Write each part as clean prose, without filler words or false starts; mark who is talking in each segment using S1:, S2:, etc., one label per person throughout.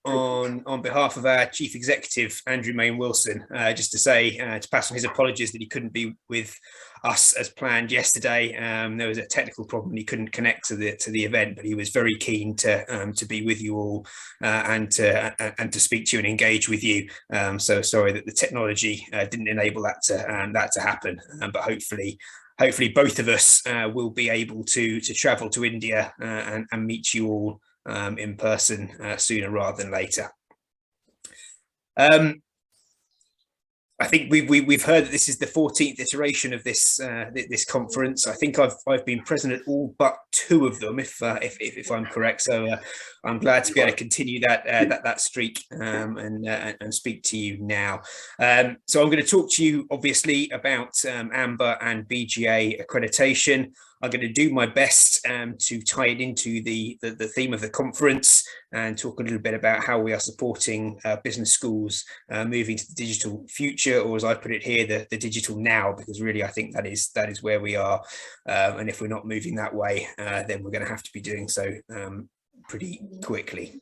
S1: on behalf of our Chief Executive, Andrew Main Wilson, just to say, to pass on his apologies that he couldn't be with us as planned yesterday. There was a technical problem and he couldn't connect to the event, but he was very keen to be with you all and to speak to you and engage with you. So sorry that the technology didn't enable that to happen, but hopefully both of us will be able to travel to India and meet you all in person sooner rather than later. I think we've heard that this is the 14th iteration of this this conference. I think I've been present at all but 2 of them, if I'm correct. So I'm glad to be able to continue that streak and speak to you now. So I'm going to talk to you obviously about AMBA and BGA accreditation. I'm going to do my best to tie it into the theme of the conference and talk a little bit about how we are supporting business schools moving to the digital future, or as I put it here, the digital now, because really I think that is where we are. And if we're not moving that way, then we're going to have to be doing so pretty quickly.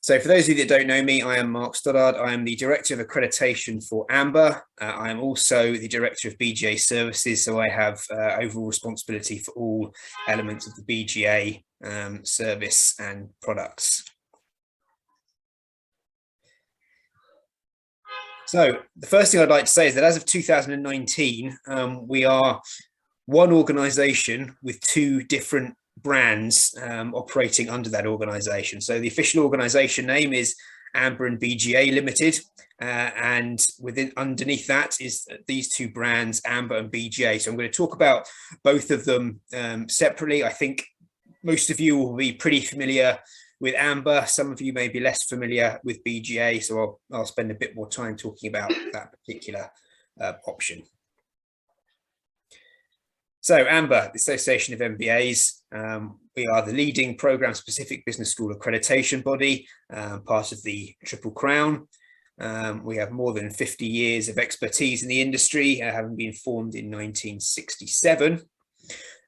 S1: So for those of you that don't know me, I am Mark Stoddard. I am the Director of Accreditation for AMBA. I am also the Director of BGA Services, so I have overall responsibility for all elements of the BGA service and products. So the first thing I'd like to say is that as of 2019, we are one organisation with 2 different brands operating under that organisation. So the official organisation name is AMBA and BGA Limited, and underneath that is these 2 brands, AMBA and BGA. So I'm going to talk about both of them separately. I think most of you will be pretty familiar with AMBA. Some of you may be less familiar with BGA, so I'll spend a bit more time talking about that particular option. So AMBA, the Association of MBAs, we are the leading program-specific business school accreditation body, part of the Triple Crown. We have more than 50 years of expertise in the industry, having been formed in 1967.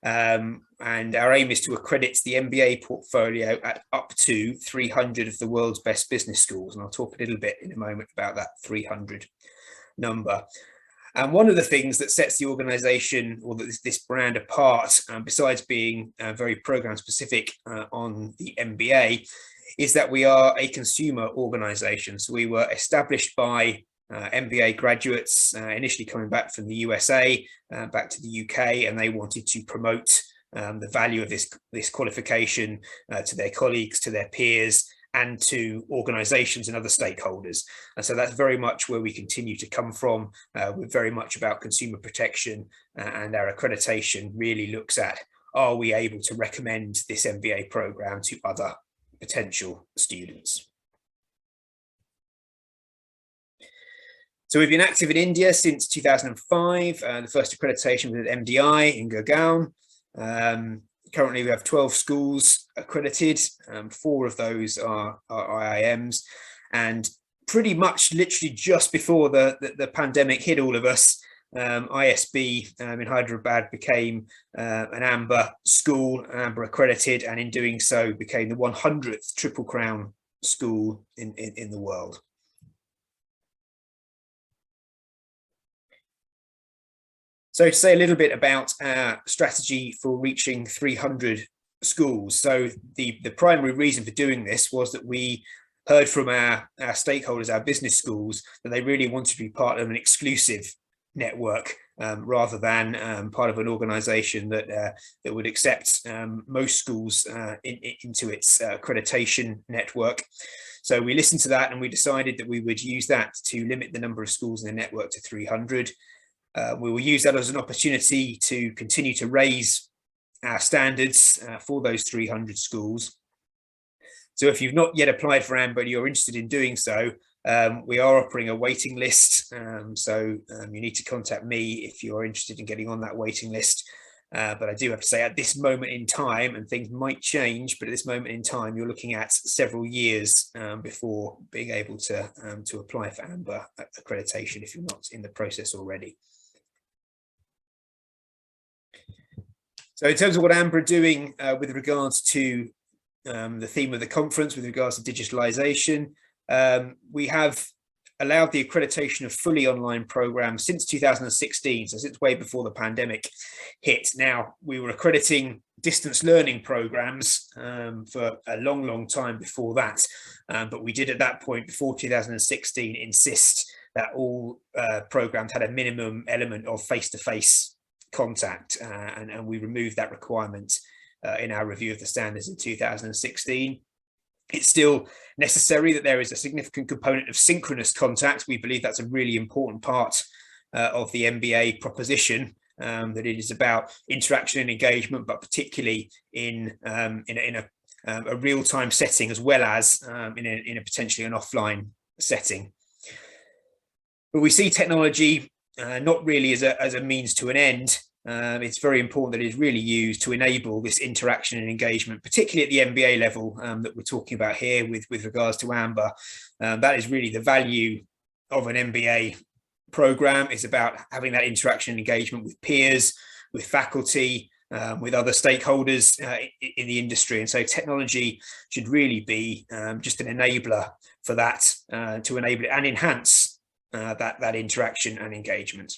S1: And our aim is to accredit the MBA portfolio at up to 300 of the world's best business schools. And I'll talk a little bit in a moment about that 300 number. And one of the things that sets the organisation, or this brand apart, besides being very program specific on the MBA, is that we are a consumer organisation. So we were established by MBA graduates initially coming back from the USA, back to the UK, and they wanted to promote the value of this qualification to their colleagues, to their peers, and to organisations and other stakeholders. And so that's very much where we continue to come from. We're very much about consumer protection, and our accreditation really looks at, are we able to recommend this MBA programme to other potential students? So we've been active in India since 2005. The first accreditation was at MDI in Gurgaon. Currently, we have 12 schools accredited. 4 of those are IIMs, and pretty much literally just before the pandemic hit all of us, ISB in Hyderabad became an AMBA school, AMBA accredited, and in doing so became the 100th Triple Crown school in the world. So to say a little bit about our strategy for reaching 300 schools. So the primary reason for doing this was that we heard from our stakeholders, our business schools, that they really wanted to be part of an exclusive network rather than part of an organisation that would accept most schools into its accreditation network. So we listened to that and we decided that we would use that to limit the number of schools in the network to 300. We will use that as an opportunity to continue to raise our standards for those 300 schools. So if you've not yet applied for AMBA and you're interested in doing so, we are offering a waiting list. So you need to contact me if you're interested in getting on that waiting list. But I do have to say, at this moment in time, and things might change, but at this moment in time, you're looking at several years before being able to apply for AMBA accreditation if you're not in the process already. So in terms of what AMBA are doing with regards to the theme of the conference, with regards to digitalisation, we have allowed the accreditation of fully online programs since 2016, so since way before the pandemic hit. Now, we were accrediting distance learning programs for a long time before that, but we did at that point, before 2016, insist that all programs had a minimum element of face-to-face contact, and we removed that requirement in our review of the standards in 2016. It's still necessary that there is a significant component of synchronous contact. We believe that's a really important part of the MBA proposition, that it is about interaction and engagement, but particularly in a real-time setting, as well as in a potentially an offline setting. But we see technology not really as a means to an end. It's very important that it is really used to enable this interaction and engagement, particularly at the MBA level that we're talking about here with regards to AMBA. That is really the value of an MBA program. It's about having that interaction and engagement with peers, with faculty, with other stakeholders in the industry. And so technology should really be just an enabler for that, to enable it and enhance that interaction and engagement.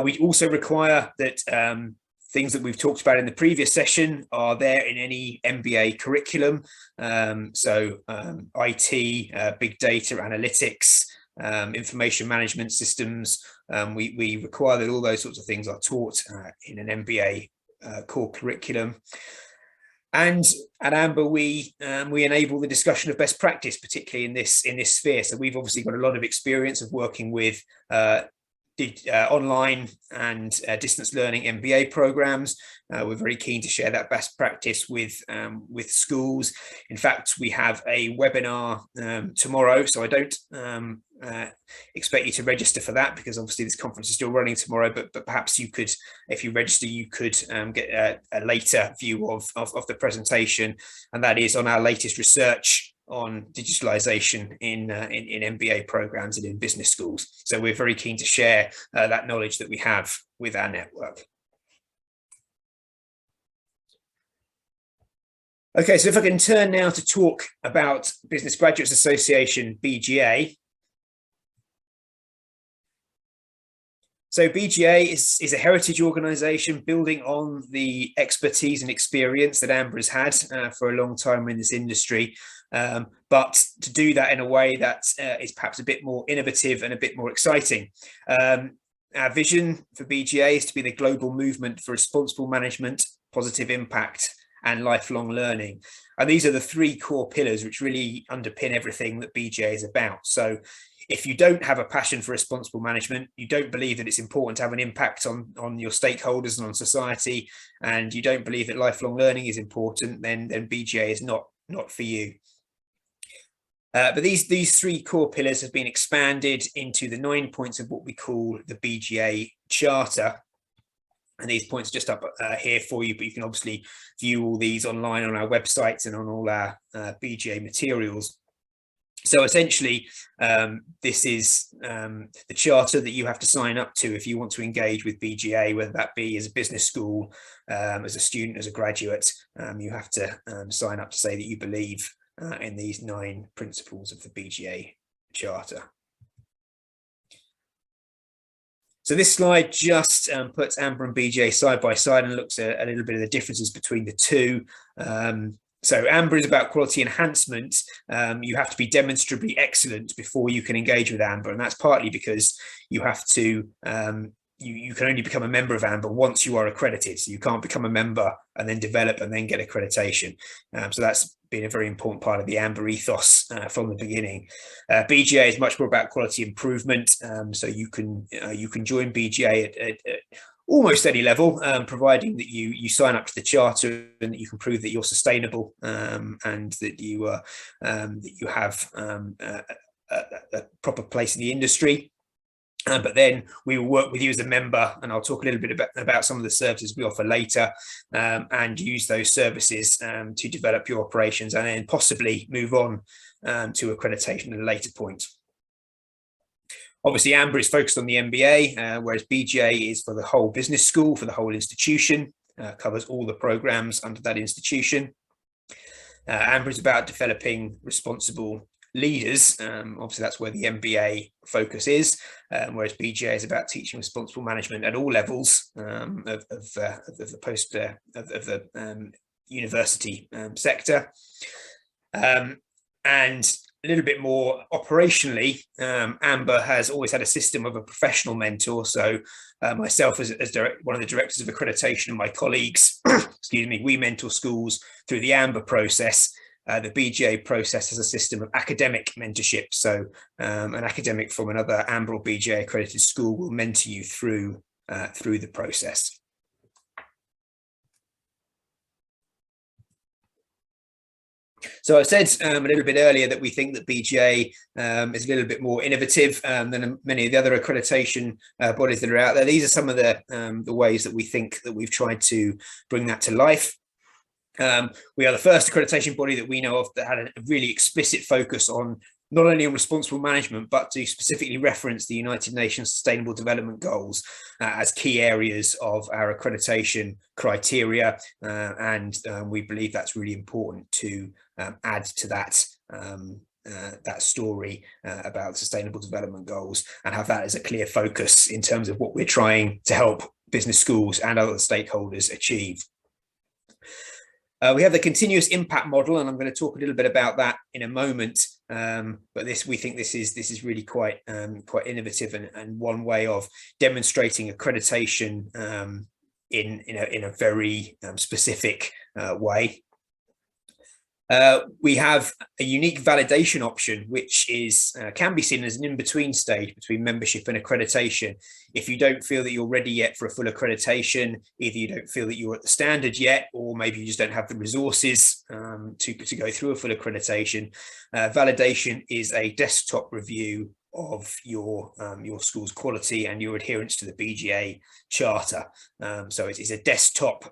S1: We also require that things that we've talked about in the previous session are there in any MBA curriculum. So IT, big data, analytics, information management systems. We require that all those sorts of things are taught in an MBA core curriculum. And at AMBA, we enable the discussion of best practice, particularly in this sphere. So we've obviously got a lot of experience of working with online and distance learning MBA programs. We're very keen to share that best practice with schools. In fact, we have a webinar tomorrow, so I don't expect you to register for that, because obviously this conference is still running tomorrow, but perhaps you could, if you register, you could get a later view of the presentation, and that is on our latest research on digitalisation in MBA programs and in business schools. So we're very keen to share that knowledge that we have with our network. Okay, so if I can turn now to talk about Business Graduates Association, BGA. So BGA is a heritage organisation building on the expertise and experience that AMBA has had for a long time in this industry, but to do that in a way that is perhaps a bit more innovative and a bit more exciting. Our vision for BGA is to be the global movement for responsible management, positive impact, and lifelong learning. And these are the three core pillars which really underpin everything that BGA is about. So if you don't have a passion for responsible management, you don't believe that it's important to have an impact on your stakeholders and on society, and you don't believe that lifelong learning is important, then BGA is not for you. But these three core pillars have been expanded into the 9 points of what we call the BGA Charter. And these points are just up here for you, but you can obviously view all these online on our websites and on all our BGA materials. So essentially, this is the charter that you have to sign up to if you want to engage with BGA, whether that be as a business school, as a student, as a graduate. You have to sign up to say that you believe in these 9 principles of the BGA Charter. So this slide just puts AMBA and BGA side by side and looks at a little bit of the differences between the two. So AMBA is about quality enhancement. You have to be demonstrably excellent before you can engage with AMBA, and that's partly because you have to you can only become a member of AMBA once you are accredited. So you can't become a member and then develop and then get accreditation. So that's been a very important part of the AMBA ethos from the beginning. BGA is much more about quality improvement. So you can join BGA at almost any level, providing that you sign up to the charter and that you can prove that you're sustainable, and that you have a proper place in the industry. But then we will work with you as a member, and I'll talk a little bit about some of the services we offer later, and use those services to develop your operations and then possibly move on to accreditation at a later point. Obviously, AMBA is focused on the MBA, whereas BGA is for the whole business school, for the whole institution, covers all the programs under that institution. AMBA is about developing responsible leaders. Obviously, that's where the MBA focus is, whereas BGA is about teaching responsible management at all levels of the university sector. And a little bit more operationally, AMBA has always had a system of a professional mentor. So myself as one of the directors of accreditation and my colleagues, excuse me, we mentor schools through the AMBA process. The BGA process has a system of academic mentorship. So an academic from another AMBA or BGA accredited school will mentor you through the process. So I said a little bit earlier that we think that BGA is a little bit more innovative than many of the other accreditation bodies that are out there. These are some of the ways that we think that we've tried to bring that to life. We are the first accreditation body that we know of that had a really explicit focus on not only on responsible management, but to specifically reference the United Nations Sustainable Development Goals as key areas of our accreditation criteria. And we believe that's really important to add to that that story about the Sustainable Development Goals and have that as a clear focus in terms of what we're trying to help business schools and other stakeholders achieve. We have the continuous impact model, and I'm going to talk a little bit about that in a moment. But we think this is really quite innovative and one way of demonstrating accreditation in a very specific way. We have a unique validation option, which can be seen as an in-between stage between membership and accreditation. If you don't feel that you're ready yet for a full accreditation, either you don't feel that you're at the standard yet, or maybe you just don't have the resources to go through a full accreditation, validation is a desktop review of your school's quality and your adherence to the BGA Charter. So it is a desktop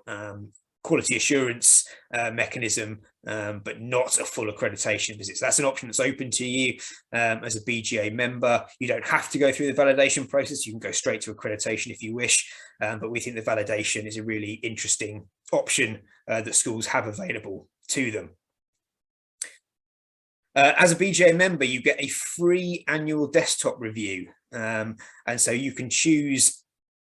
S1: quality assurance mechanism, but not a full accreditation visit. So that's an option that's open to you as a BGA member. You don't have to go through the validation process. You can go straight to accreditation if you wish, but we think the validation is a really interesting option that schools have available to them. As a BGA member, you get a free annual desktop review. And so you can choose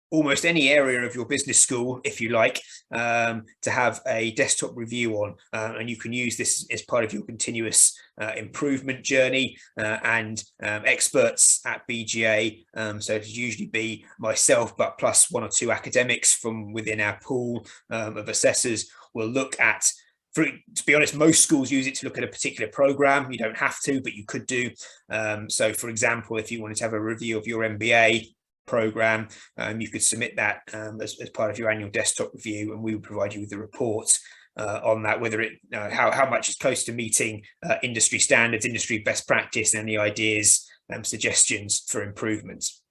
S1: almost any area of your business school, if you like, to have a desktop review on, and you can use this as part of your continuous improvement journey. And experts at BGA, so it'd usually be myself, but plus one or two academics from within our pool of assessors, will look at. To be honest, most schools use it to look at a particular program. You don't have to, but you could do. So, for example, if you wanted to have a review of your MBA program, you could submit that as part of your annual desktop review, and we would provide you with the report on that, whether it how much is close to meeting industry standards, industry best practice, and any ideas and suggestions for improvements.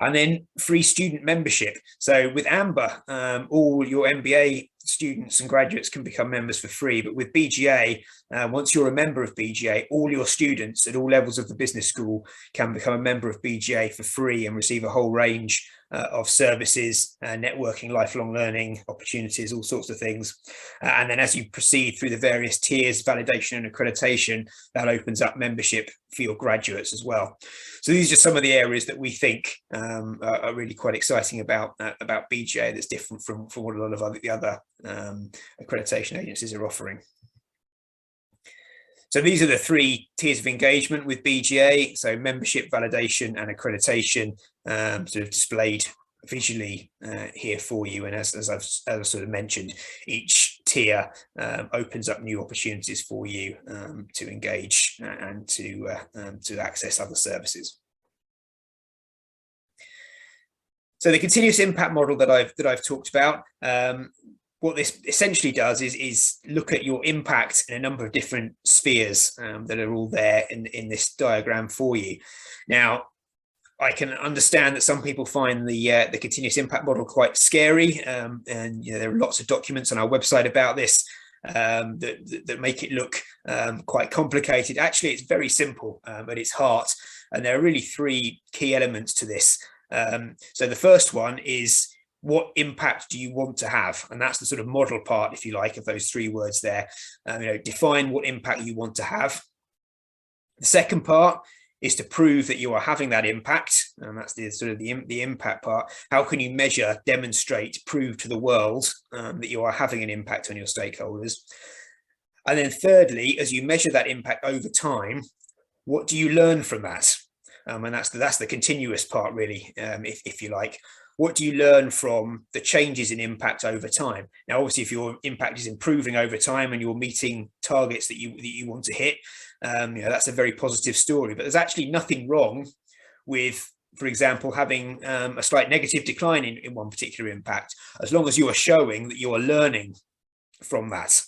S1: And then free student membership. So with AMBA, all your MBA students and graduates can become members for free, but with BGA, once you're a member of BGA, all your students at all levels of the business school can become a member of BGA for free and receive a whole range of services, networking, lifelong learning opportunities, all sorts of things. And then as you proceed through the various tiers, validation and accreditation, that opens up membership for your graduates as well. So these are some of the areas that we think are really quite exciting about BGA that's different from what a lot of the other accreditation agencies are offering. So these are the three tiers of engagement with BGA. So membership, validation, and accreditation, sort of displayed visually here for you. And as I've sort of mentioned, each tier opens up new opportunities for you to engage and to access other services. So the continuous impact model that I've talked about, what this essentially does is look at your impact in a number of different spheres that are all there in this diagram for you. Now, I can understand that some people find the continuous impact model quite scary, and there are lots of documents on our website about this that make it look quite complicated. Actually, it's very simple at its heart. And there are really three key elements to this. So the first one is, what impact do you want to have? And that's the sort of model part, if you like, of those three words there. Define what impact you want to have. The second part is to prove that you are having that impact, and that's the sort of the impact part. How can you measure, demonstrate, prove to the world that you are having an impact on your stakeholders? And then thirdly, as you measure that impact over time, what do you learn from that? And that's the continuous part, really, if you like. What do you learn from the changes in impact over time? Now, obviously, if your impact is improving over time and you're meeting targets that you want to hit, that's a very positive story. But there's actually nothing wrong with, for example, having a slight negative decline in one particular impact, as long as you are showing that you are learning from that.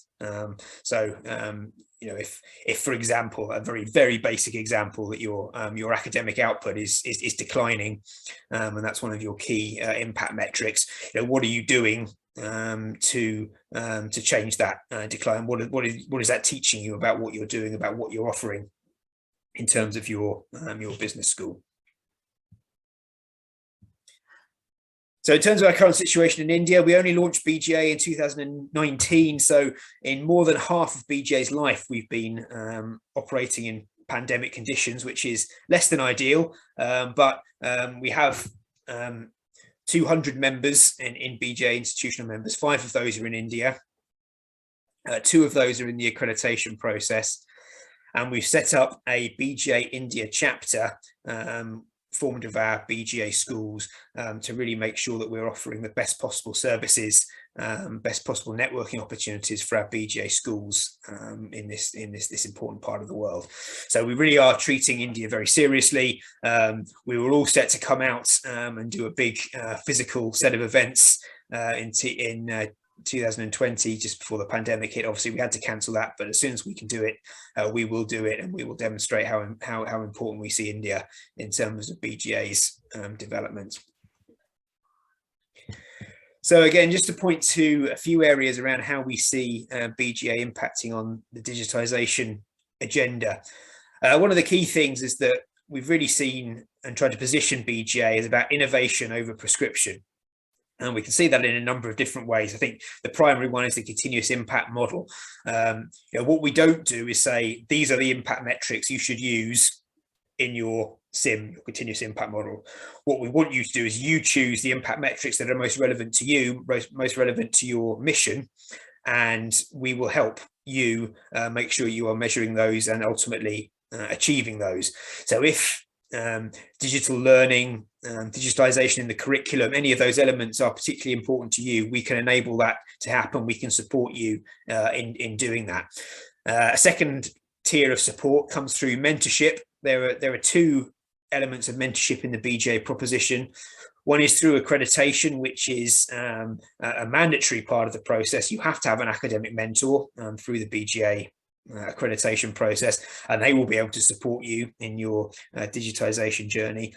S1: If for example, a very basic example, that your academic output is declining, and that's one of your key impact metrics, what are you doing to change that decline? What is that teaching you about what you're doing, about what you're offering in terms of your business school? So in terms of our current situation in India, we only launched BGA in 2019. So in more than half of BGA's life, we've been operating in pandemic conditions, which is less than ideal. But we have 200 members in BGA, institutional members. 5 of those are in India. 2 of those are in the accreditation process. And we've set up a BGA India chapter formed of our BGA schools to really make sure that we're offering the best possible services, best possible networking opportunities for our BGA schools in this important part of the world. So we really are treating India very seriously. We were all set to come out and do a big physical set of events in 2020, just before the pandemic hit. Obviously, we had to cancel that, but as soon as we can do it, we will do it, and we will demonstrate how important we see India in terms of BGA's development. So again, just to point to a few areas around how we see BGA impacting on the digitization agenda. One of the key things is that we've really seen and tried to position BGA as about innovation over prescription. And we can see that in a number of different ways. I think the primary one is the continuous impact model. What we don't do is say, these are the impact metrics you should use in your SIM, your continuous impact model. What we want you to do is you choose the impact metrics that are most relevant to you, most relevant to your mission, and we will help you make sure you are measuring those and ultimately achieving those. So if digital learning, digitalization in the curriculum, any of those elements are particularly important to you, we can enable that to happen. We can support you in doing that. A second tier of support comes through mentorship. There are 2 elements of mentorship in the BGA proposition. One is through accreditation, which is a mandatory part of the process. You have to have an academic mentor through the BGA accreditation process, and they will be able to support you in your digitization journey.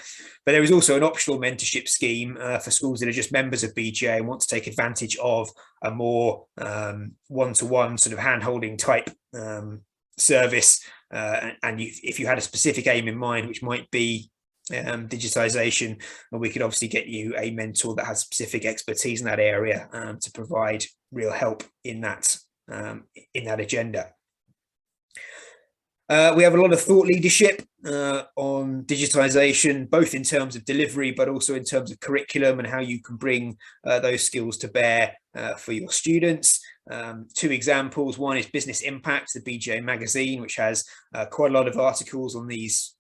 S1: But there is also an optional mentorship scheme for schools that are just members of BGA and want to take advantage of a more one-to-one sort of hand-holding type service. If you had a specific aim in mind, which might be digitization, and we could obviously get you a mentor that has specific expertise in that area to provide real help in that agenda. We have a lot of thought leadership on digitization, both in terms of delivery, but also in terms of curriculum and how you can bring those skills to bear for your students. 2 examples. One is Business Impact, the BGA magazine, which has quite a lot of articles on these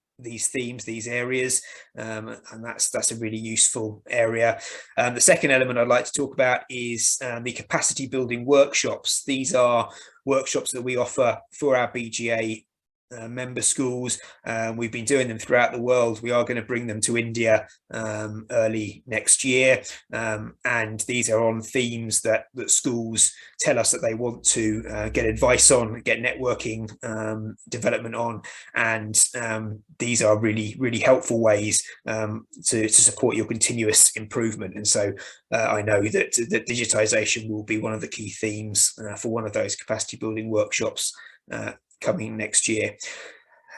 S1: themes, these areas, and that's a really useful area. The second element I'd like to talk about is the capacity building workshops. These are workshops that we offer for our BGA member schools. We've been doing them throughout the world. We are going to bring them to India early next year, and these are on themes that schools tell us that they want to get advice on, get networking development on, and these are really helpful ways to support your continuous improvement. And so I know that digitization will be one of the key themes for one of those capacity building workshops coming next year.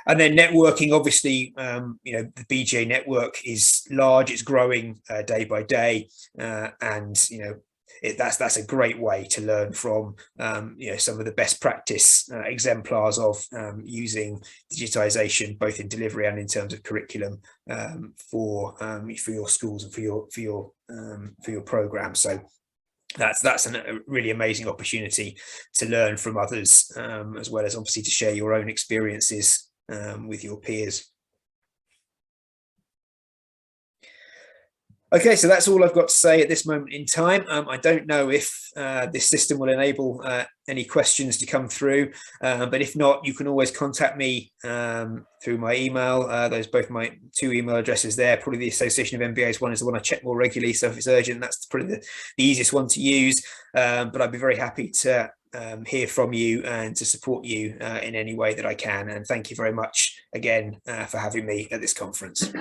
S1: And then networking, obviously, the BGA network is large, it's growing day by day, and that's a great way to learn from some of the best practice exemplars of using digitization, both in delivery and in terms of curriculum, for your schools and for your program. So that's a really amazing opportunity to learn from others, as well as obviously to share your own experiences with your peers. Okay, so that's all I've got to say at this moment in time. I don't know if this system will enable any questions to come through, but if not, you can always contact me through my email. There's both my 2 email addresses there. Probably the Association of MBAs one is the one I check more regularly, so if it's urgent, that's probably the easiest one to use. But I'd be very happy to hear from you and to support you in any way that I can. And thank you very much again for having me at this conference.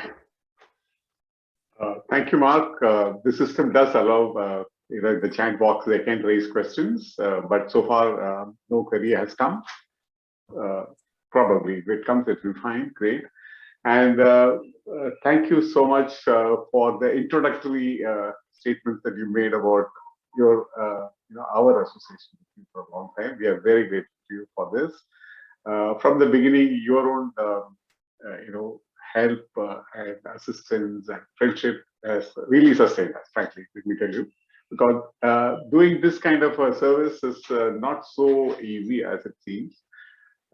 S2: Thank you, Mark. The system does allow, the chat box, they can raise questions, but so far no query has come. Probably if it comes, it will be fine. Great. And thank you so much for the introductory statements that you made about your, our association with you for a long time. We are very grateful to you for this. From the beginning, your own, help and assistance and friendship has really sustained us, frankly, let me tell you, because doing this kind of a service is not so easy as it seems.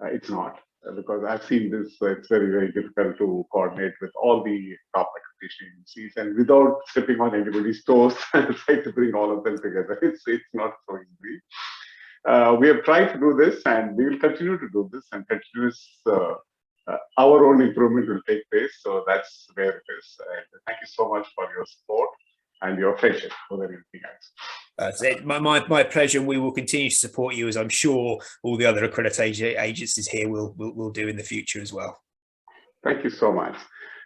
S2: It's not, because I've seen this, it's very, very difficult to coordinate with all the top accreditation agencies and without stepping on anybody's toes and try to bring all of them together. It's not so easy. We have tried to do this and we will continue to do this, and continuous our own improvement will take place. So that's where it is. And thank you so much for your support and your friendship more than anything else.
S1: My pleasure. And we will continue to support you, as I'm sure all the other accreditation agencies here will do in the future as well.
S2: Thank you so much.